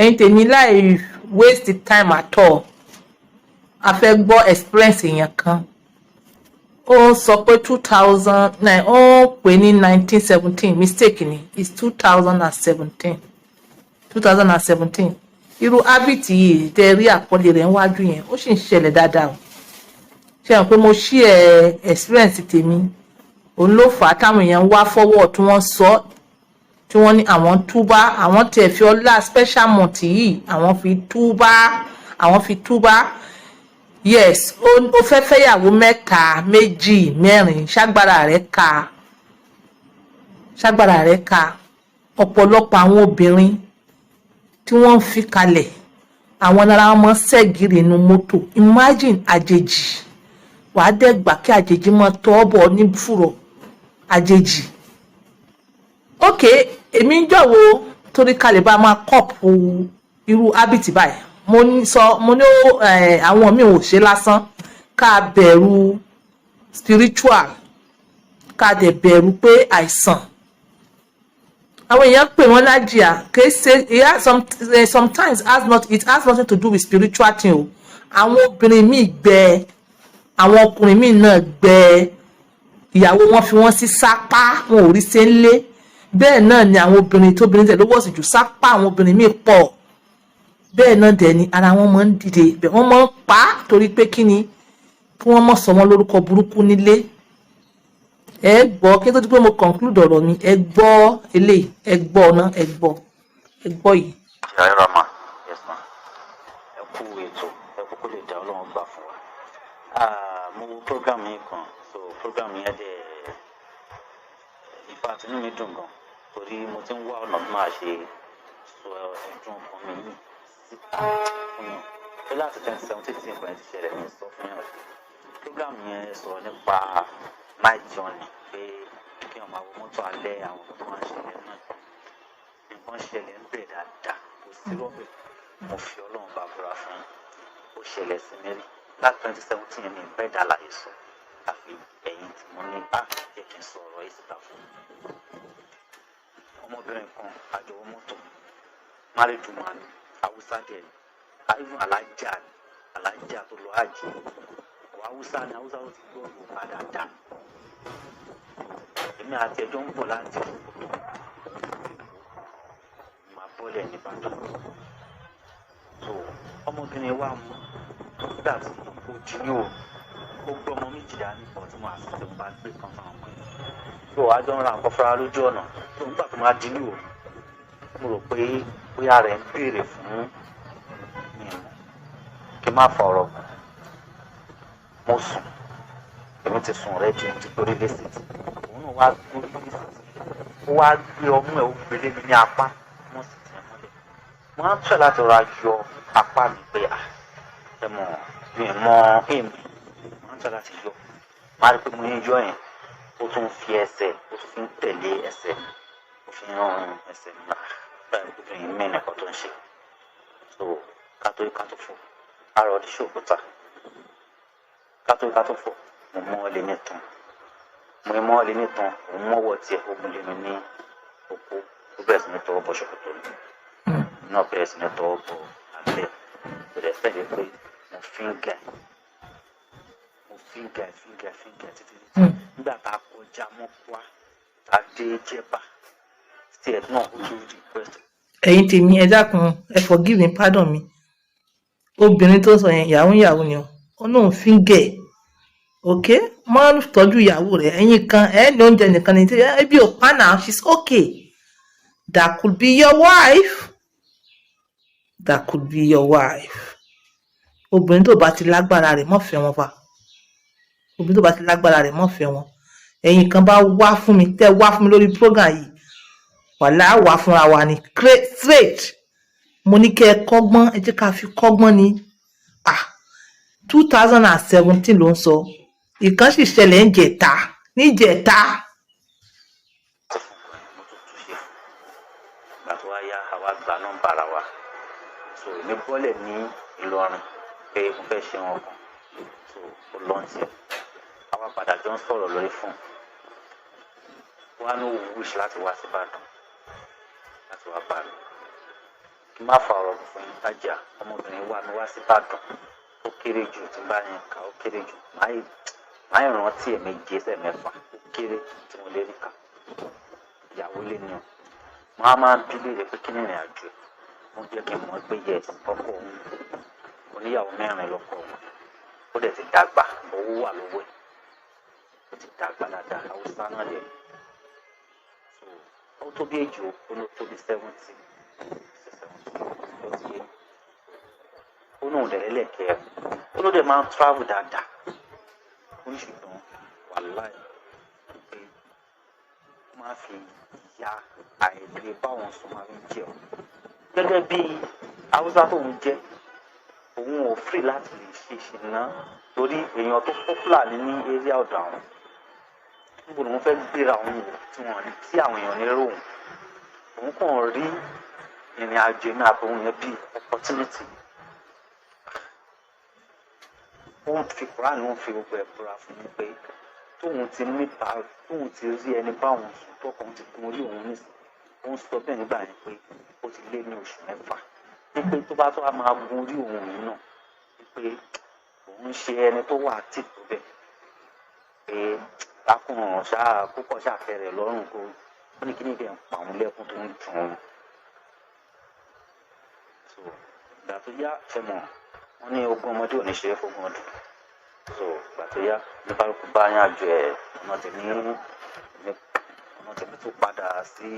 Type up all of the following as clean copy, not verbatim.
ẹ̀yin tèmi láì waste time at all a fẹ́ gbọ́ experience èèyàn kan ó sọ pé 2009 ó pè ní 1917 mistake ni it's 2017 irú habit yìí tẹ́ rí àkọlé rẹ̀ níwájú yẹn ó sì ń ṣẹlẹ̀ dáadáa o ṣe hàn pé mo share experience tèmi òun ló fà á táwọn èèyàn wá forward tí wọ́n sọ tí wọ́n ní àwọn túbá àwọn tiẹ̀ fi ọlá special month yìí àwọn fi túbá yes ó fẹ́ fẹ́yàwó mẹ́ta méjì mẹ́rin ṣágbára rẹ̀ ka ọ̀pọ̀lọpọ̀ àwọn obìnrin tí wọ́n ń fi kalẹ̀ àwọn lára wọn ṣẹ́gìrì inú mọ́tò imagine àjèjì wàá dẹ́gbà kí àjèjì mọ́ tọ́ bọ̀ ní fùrọ̀ àjèjì ok èmi ń jọ̀wọ́ torí kalẹ̀ bá máa kọ́ọ̀pù irú hábìtì báyìí mo ní àwọn míì ò ṣe lásán ká bẹ̀rù spiritual ká dẹ̀ bẹ̀rù pé àìsàn àwọn èèyàn pè wọ́n lájìá kìí ṣe sometimes it has nothing to do with spiritual thing o àwọn obìnrin míì gbẹ àwọn ọkùnrin míì náà gbẹ ìyàwó wọn fi wọ́n sí sápá wọn ò rí ṣe ń lé bẹ́ẹ̀ náà ni àwọn obìnrin tóbìnrin tẹ̀ ló wọ̀ sí jù sápá àwọn obìnrin míì pọ̀ bẹ́ẹ̀ náà dẹ̀ ni ara wọn máa ń dìde bẹ́ẹ̀ wọ́n máa ń pa á torí pé kí ni kí wọ́n mọ̀ sọ wọn lórúkọ burúkú nílé ẹ gbọ́ kí n tó di pé mo conclude ọ̀rọ̀ mi ẹ gbọ́ eléyìí ẹ gbọ́ ọ̀nà ẹ gbọ́ yìí. ṣàyẹ̀rọ ma yes ma ẹ kú ètò ẹ kúkú lè dá ọlọ́run gbà fún wa mo wo program yìí kan so program yẹn dẹ̀ ìfà àtinú mi dùn gan torí mo ti ń wá ọ̀nà tó máa ṣe sọ ẹ̀dùn ọkàn mi yìí síta fún yàn pé láti 2017 tí nǹkan yẹn ti ṣẹlẹ̀ ní sọ fún yàn program yẹn sọ̀rọ̀ nípa night journey pé kí wọ́n máa wọ mọ́tò alẹ́ àwọn tó máa ń ṣẹlẹ̀ náà nǹkan ṣẹlẹ̀ ń bẹ̀ dáadáa kò sí rọ́bẹ̀ mo fi ọlọ́run bá búra fún ó ṣẹlẹ̀ sí mi rí láti 2017 yẹn ní bẹ́ẹ̀ dá láyé sọ àfi ẹ̀yìn tí mo ní jẹ́ kí n sọ ọ̀rọ̀ yìí síta fún ọmọbìnrin kan àjọwọ́ mọ́tò married woman haúsá dẹ̀ even alájà tó lọ hajj haúsá ni haúsá ó ti gbọ́ ọ̀rọ̀ padà dà èmi àti ẹjọ́ ń bọ̀ láti ọ̀pọ̀lọpọ̀ máa bọ́lẹ̀ nìbàdàn so ọmọbìnrin wa mú nígbà tí ó jí ní òru ó gbọ́ ọmọ méjì dání pọ̀ tí mo àti tó bá gbé kan fáwọn ọmọ yẹn so àjọ ń ra nǹkan fúnra lójú ọ̀nà tó nígbà tó máa jí ní òru mo rò pé bóyá rẹ̀ ń béèrè fún mi kí n má fa ọ̀rọ̀ gùn mo sùn èmi ti sùn rẹ jù ti torí lẹ́sìtì òun náà wá gbórí lẹ́sìtì ó wá gbé ọmú ẹ̀ ó gbélé mi ní apá wọ́n sì tẹ̀ mọ́lẹ̀ mo á tẹ̀ láti ra yọ apá mi pé ẹ mọ̀ mi mọ èmi mo á tẹ̀ láti yọ máa rí pé mo yín yọ yẹn ó tún fi ẹsẹ̀ ó tún fi ń tẹ̀lé ẹsẹ̀ mi ó fi ń rán ẹsẹ̀ mi náà báyìí ó fi ń mẹ́rin ẹ̀kọ́ tó ń ṣe so kátó fò àrò ọdí ṣòkòtà kátó fò mo mọ́ ọ lé nìtàn òun mọ́wọ́ tiẹ̀ ó mú lé mi ní òkú ó bẹ̀rẹ̀ sí ní tọwọ́ bọ ṣòkòtò mi náà bẹ̀rẹ̀ sí ní tọwọ́ bọ abẹ́ bẹ̀rẹ̀ fẹ́ẹ́ pé mo fíńgà títí nígbà tá a kọjá mọ́kúá tá a dé jẹ̀bà tí ẹ̀ náà ó tún request. ẹ̀yin tèmi ẹ dákun ẹ forgive me pardon mi obìnrin tó sọ yẹn ìyàwó ni ó náà fíńgà ok máa ń tọ́jú ìyàwó rẹ̀ ẹ̀yin kan ẹ̀ ní oúnjẹ nìkan ní tí ẹbí ò pa náà she's okay that could be your wife obìnrin tó bá ti lágbára rẹ̀ má fẹ́ wọn fa obìnrin tó bá ti lágbára rẹ̀ má fẹ́ wọn ẹ̀yin kan bá wá fún mi tẹ́ wá fún mi lórí program yìí wàhálà wà fúnra wa ní straight mo ní kẹ́ ẹ kọ́gbọ́n ẹ jẹ́ ká fi kọ́gbọ́n ní 2017 ló ń sọ ìkan sì ṣẹlẹ̀ níjẹta. ìgbà tó wá yá àwa gba nọ́mbà ara wa so èmi bọ́lẹ̀ ní Ìlọrin pé mo fẹ́ ṣe wọn kan so ó lọ́ọ̀tì àwa padà jọ ń sọ̀rọ̀ lórí fún wọn á ní wish láti wá sí Ìbàdàn láti wá bá mi kí má fa ọ̀rọ̀ fún yín hajia ọmọbìnrin wà mí wá sí Ìbàdàn ó kéré jù tí bá yẹn kà ó kéré jù máa ń rántí ẹ̀mẹ́jẹ sẹ́mẹ́fà ó kéré tí mo lè rí kà ìyàwó lé ní o máa bí léèrè pé kí ni ìrìn àjò mo jẹ́ kí n mọ̀ pé yẹ ọkọ òun oníyàwó 4 lọ́kọ òun ó dẹ̀ ti dàgbà owó wà lọ́wọ́ ẹ̀ ó ti dàgbà dáadáa Haúsá náà dẹ̀ so ó tó bí èjì ó ló tó bí 70 ó ti yé ó náà dẹ̀ lẹ́lẹ́kẹ̀ẹ́ ó ló dẹ̀ máa ń travel dáadáa ó ní ṣùgbọ́n wàláì pé ó máa fi ìyá àìlè báwọn sùn máa ń jẹ ọ gẹ́gẹ́ bí Haúsá tóun jẹ́ òun ò free láti lè ṣe ṣìnà torí èèyàn tó popular ní area ọ̀dọ̀ àwọn níbo ni wọ́n fẹ́ gbéra òun wò tí àwọn èèyàn ní ròhùn òun kàn rí ìrìn àjò ní àbòhun yẹn bí opportunity wọ́n fi Quran wọ́n fi gbogbo ẹ̀ búra fún mi pé tóun ti rí ẹni báwọn sùn tọkàn ti gun orí òun nísìn òun sọ bẹ́ẹ̀ nígbà yẹn pé ó ti lé ní oṣù 6 wípé tó bá tó wá máa gun orí òun yìí náà wípé òun ṣe ẹni tó wà tìpù bẹ́ẹ̀ pé lákùnrin ṣáà púpọ̀ ṣàfẹ́rẹ̀ lọ́rùn kó ó ní kí ní ìdẹ̀ ń pa òun lẹ́kùn tó ń dùn ún so ìgbà tó yá ẹ̀mọ̀ wọ́n ní ogún ọmọdé ò ní ṣe é fógún ọdún so ìgbà tó yá ní kálukú bá yín àjọ ẹ̀ ọ̀nà tèmi tó padà sí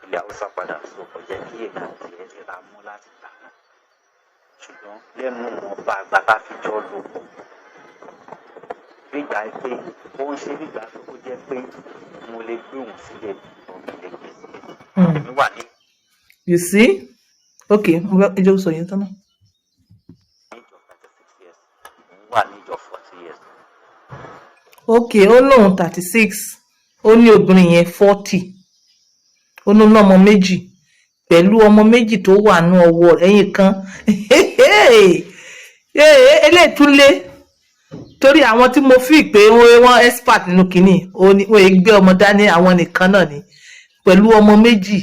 ilẹ̀ Haúsá padà so kò jẹ́ kí èmi àti ẹ̀ lè ra mú láti gbà náà ṣùgbọ́n lẹ́nu ọba àgbà tá a fi jọ lò pọ̀ gbígbà pé ó ń ṣe gbígbà tó kó jẹ́ pé mo lè gbé òun sílẹ̀ òun lè gbé sílẹ̀ èmi wà ní. You see? Okay, ẹ jẹ́ sọ yẹn tán náà. wà ní ìjọ 40 years. Okay, ó lóun 36 ó ní obìnrin yẹn 40 ó ní ọmọ méjì pẹ̀lú ọmọ méjì tó wà ní ọwọ́ ẹ̀yìn kan eléyìí tún lé torí àwọn tí mo fi pé wọ́n expert nínú kínní wọ́n gbé ọmọ dání àwọn nìkan náà ni pẹ̀lú ọmọ méjì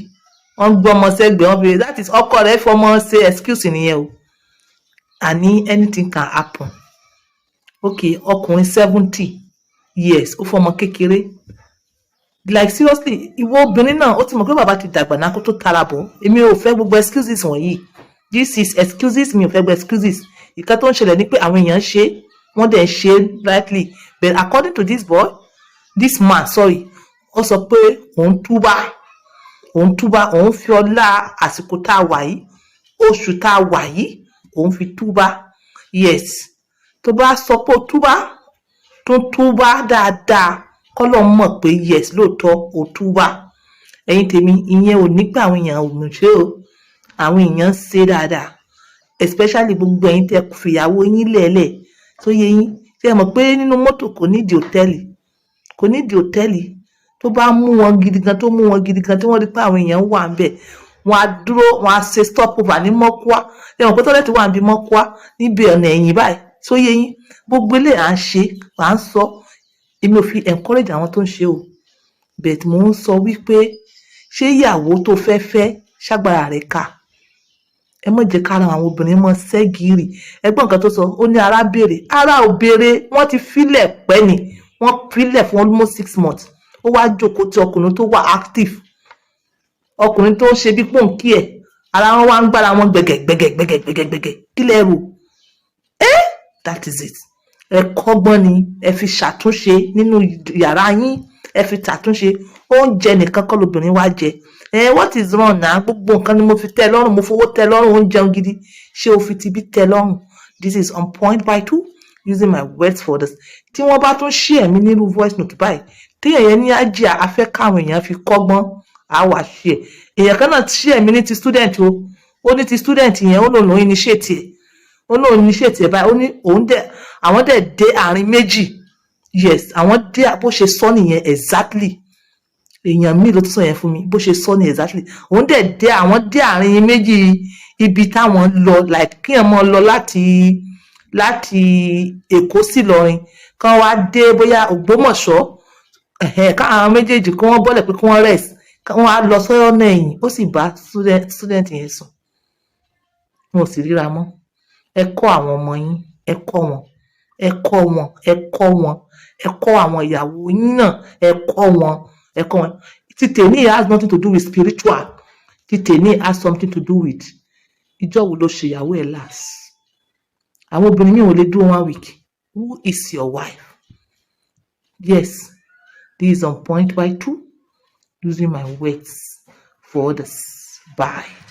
wọ́n gbé ọmọ sẹ́gbẹ̀ẹ́ wọ́n fi that is ọkọ rẹ̀ fọmọ ṣe excuse nìyẹn o àní anything can happen. Okay, ọkùnrin 70 years ó fọmọ kékeré like seriously ìwọ obìnrin náà ó ti mọ̀ pé bàbá ti dàgbà náà kó tó tara bọ̀ èmi ò fẹ́ gbogbo excuses wọ̀nyí this is excuses mi ò fẹ́ gbogbo excuses ìkan tó ń ṣẹlẹ̀ ni pé àwọn èèyàn ṣe wọ́n dẹ̀ ṣe rightly but according to this man ó sọ pé òun túbá òun fi ọlá àsìkò tá a wà yìí oṣù tá a wà yìí òun fi túbá yes tó bá sọ pé túbá dáadáa kọ́lọ́ mọ̀ pé yes lóòótọ́ ó túbá ẹ̀yin tèmi ìyẹn ò nígbà àwọn èèyàn ò mú ṣe o àwọn èèyàn ń ṣe dáadáa especially gbogbo ẹ̀yin tẹ́ fìyàwó yín lẹ́ẹ̀lẹ̀ tó yẹ yín ṣe mọ̀ pé nínú mọ́tò kò nídìí òtẹ́ẹ̀lì tó bá mú wọn gidi gan tí wọ́n rí pé àwọn èèyàn wà ń bẹ̀ wọ́n á dúró wọ́n á ṣe stop over ní mọ́kúá ṣe mọ̀ pé tọ́lẹ́tì wà níbi mọ́kúá níbi ọ̀nà ẹ̀yìn báyìí tó yẹ yín gbogbo ilé à ń sọ èmi ò fi encourage àwọn tó ń ṣe o but mo ń sọ wípé ṣé ìyàwó tó fẹ́ ṣágbára rẹ̀ ká ẹ mọ̀ jẹ́ kára àwọn obìnrin mọ́ ṣẹ́gìrì ẹgbọ́n nǹkan tó sọ ó ní ara ò béèrè wọ́n ti filẹ̀ pẹ́ ni wọ́n filẹ̀ fún almost 6 months ó wá jókòó tí ọkùnrin tó wà active ọkùnrin tó ń ṣe bí pòǹkì ẹ̀ ara wọn wá ń gbára wọn gbẹ̀gẹ̀ kí lẹ rò that is it ẹ kọ́gbọ́n ni ẹ fi ṣàtúnṣe nínú yàrá yín ẹ fi ṣàtúnṣe oúnjẹ nìkan kọ́ lobìnrin wá jẹ what is wrong náà gbogbo nǹkan ni mo fi tẹ́ lọ́rùn mo fowó tẹ́ lọ́rùn oúnjẹ gidi ṣé o fi tibí tẹ́ lọ́rùn this is on point by 2 using my words for this tí wọ́n bá tún ṣí ẹ̀mí nínú voice note báyìí téèyàn yẹn ní hajia afẹ́ káwọn èèyàn fi kọ́gbọ́n àwa ṣe èèyàn kan náà ṣí ẹ̀mí ní ti student o ó ní ti student yẹn ó lòun initiate ẹ̀ báyìí ó ní òun dẹ̀ àwọn dẹ̀ dé àárín méjì yes àwọn dé bó ṣe sọ nìyẹn exactly èèyàn mi ló tún sọ yẹn fún mi bó ṣe sọ ní exactly òun dẹ̀ dé àwọn dé àárín méjì ibi táwọn lọ like kí ẹ̀ mọ́ lọ láti Èkó sí Ìlọrin kán wá dé bóyá Ògbómọ̀ṣọ́ káwọn méjèèjì kí wọ́n bọ́lẹ̀ pé kí wọ́n rest wọ́n á lọ sọ́nà ẹ̀yìn ó sì bá student yẹn sùn wọn ò sì ríra mọ́. Ẹ kọ́ àwọn ọmọ yín, ẹ kọ́ wọn, ẹ kọ́ wọn, ẹ kọ́ wọn, ẹ kọ́ àwọn ìyàwó yín náà, ẹ kọ́ wọn, ẹ kọ́ wọn. Ti tèmi has nothing to do with spiritual. Ti tèmi has something to do with ìjọ wo ló ṣe ìyàwó ẹ̀ last. Àwọn obìnrin mi ò lè dúró 1 week. Who is your wife? Yes, this is on point by 2. Using my words for others. Bye.